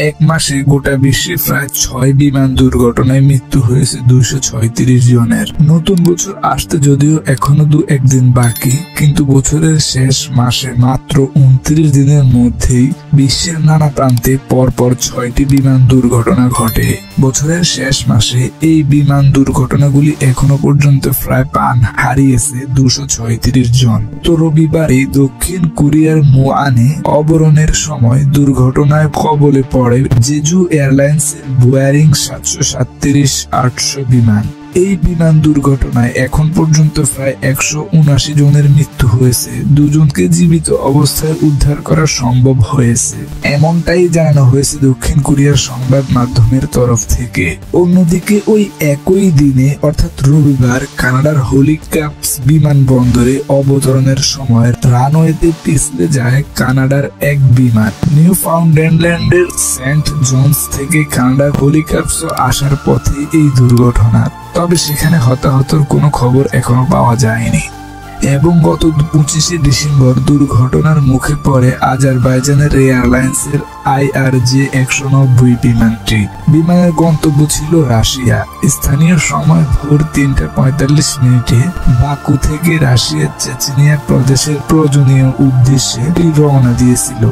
এক মাসে গোটা বিশ্বে প্রায় 6 বিমান দুর্ঘটনায় মৃত্যু হয়েছে 236 জনের। নতুন বছর আসতে যদিও এখনো 2-1 দিন বাকি, কিন্তু বছরের শেষ মাসে মাত্র 29 দিনের মধ্যেই বিশ্বের নানা প্রান্তে পরপর 6টি বিমান দুর্ঘটনা ঘটে। বছরের শেষ মাসে এই বিমান দুর্ঘটনাগুলি এখনো পর্যন্ত প্রায় প্রাণ হারিয়েছে 236 জন। তো রবিবারই দক্ষিণ কোরিয়ার মুয়ানে অবতরণের সময় দুর্ঘটনায় কবলে পড়ে জেজু এয়ারলাইন্সের বোয়িং 737-800 বিমান। এই বিমান দুর্ঘটনায় এখন পর্যন্ত প্রায় 179 জনের মৃত্যু হয়েছে। 2 জনকে জীবিত অবস্থায় উদ্ধার করা সম্ভব হয়েছে, এমনটাই জানানো হয়েছে দক্ষিণ কোরিয়ার সংবাদ মাধ্যমের তরফ থেকে। অন্যদিকে ওই একই দিনে অর্থাৎ রবিবার কানাডার হলিক্যাপস বিমানবন্দরে অবতরণের সময় রানওয়েতে পিছলে যায় কানাডার এক বিমান। নিউ ফাউন্ডল্যান্ডের সেন্ট জনস থেকে কানাডার হলিক্যাপস আসার পথে এই দুর্ঘটনা। তবে সেখানে হতাহতর কোনো খবর এখনো পাওয়া যায়নি। এবং গত 25 ডিসেম্বর দুর্ঘটনার মুখে পড়ে আজারবাইজানের এয়ারলাইন্সের IRJ-190 বিমানটি। বিমানের গন্তব্য ছিল রাশিয়া। স্থানীয় সময় ভোর 3:45 বাকু থেকে রাশিয়ার চেচনিয়া প্রদেশের প্রয়োজনীয় উদ্দেশ্যে রওনা দিয়েছিল।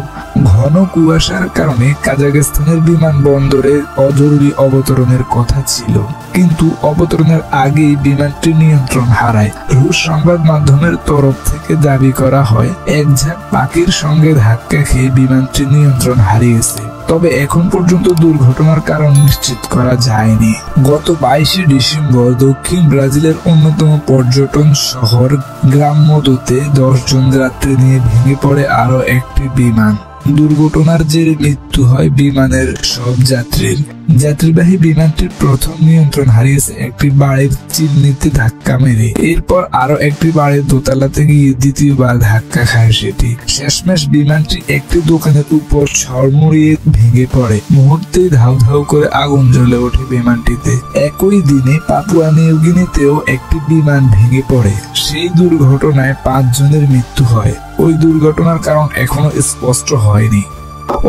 ঘন কুয়াশার কারণে কাজাখস্তানের বিমানবন্দরে অজরুরি অবতরণের কথা ছিল, কিন্তু অবতরণের আগেই বিমানটি নিয়ন্ত্রণ হারায়। রুশ সংবাদ মাধ্যমের তরফ থেকে দাবি করা হয় এক ঝাঁক পাখির সঙ্গে ধাক্কা খেয়ে বিমানটি নিয়ন্ত্রণ হারিয়েছে। তবে এখন পর্যন্ত দুর্ঘটনার কারণ নিশ্চিত করা যায়নি। গত 22 ডিসেম্বর দক্ষিণ ব্রাজিলের অন্যতম পর্যটন শহর গ্রাম্যদোতে 10 জন যাত্রী নিয়ে ভেঙে পড়ে আরো একটি বিমান। দুর্ঘটনার জেরে মৃত্যু হয় বিমানের সব যাত্রীর। যাত্রীবাহী বিমানটির প্রথম নিয়ন্ত্রণ হারিয়েছে একটি বাড়ির চিমনিতে ধাক্কা মেরে। এরপর আরো একটি বাড়ির দোতলাতে গিয়ে দ্বিতীয়বার ধাক্কা খায় সেটি। শেষমেশ বিমানটি একটি দোকানের উপর ছড়মড়িয়ে ভেঙে পড়ে। মুহূর্তেই ধাউ ধাউ করে আগুন জ্বলে ওঠে বিমানটিতে। একই দিনে পাপুয়া নিউ গিনিতেও একটি বিমান ভেঙে পড়ে। সেই দুর্ঘটনায় 5 জনের মৃত্যু হয়। ওই দুর্ঘটনার কারণ এখনো স্পষ্ট হয়নি।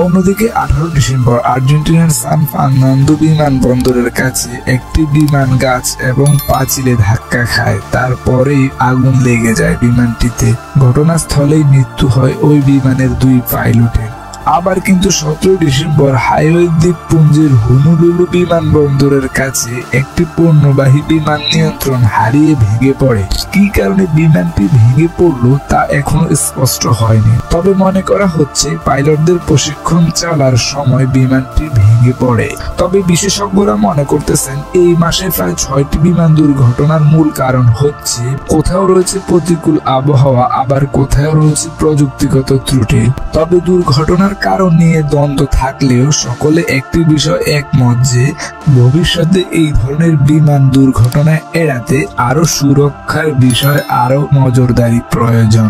অন্যদিকে 18 ডিসেম্বর আর্জেন্টিনার সান ফার্নান্দো বিমানবন্দরের কাছে একটি বিমান গাছ এবং পাঁচিলে ধাক্কা খায়। তারপরেই আগুন লেগে যায় বিমানটিতে। ঘটনাস্থলেই মৃত্যু হয় ওই বিমানের 2 পাইলটের। আবার কিন্তু 17 ডিসেম্বর হাওয়াই দ্বীপপুঞ্জের হনুলুলু বিমানবন্দরের কাছে একটি পণ্যবাহী বিমান নিয়ন্ত্রণ হারিয়ে ভেঙে পড়ে। কি কারণে বিমানটি ভেঙে পড়লো তা এখনো স্পষ্ট হয়নি। তবে মনে করা হচ্ছে পাইলটদের প্রশিক্ষণ চলার সময় বিমানটি ভেঙে পড়ে। তবে বিশেষজ্ঞরা মনে করতেছেন এই মাসে প্রায় 6টি বিমান দুর্ঘটনার মূল কারণ হচ্ছে কোথাও রয়েছে প্রতিকূল আবহাওয়া, আবার কোথাও রয়েছে প্রযুক্তিগত ত্রুটি। তবে দুর্ঘটনার কারণ নিয়ে দ্বন্দ্ব থাকলেও সকলে একটি বিষয় একমত যে ভবিষ্যতে এই ধরনের বিমান দুর্ঘটনা এড়াতে আরো সুরক্ষার বিষয়ে আরো নজরদারি প্রয়োজন।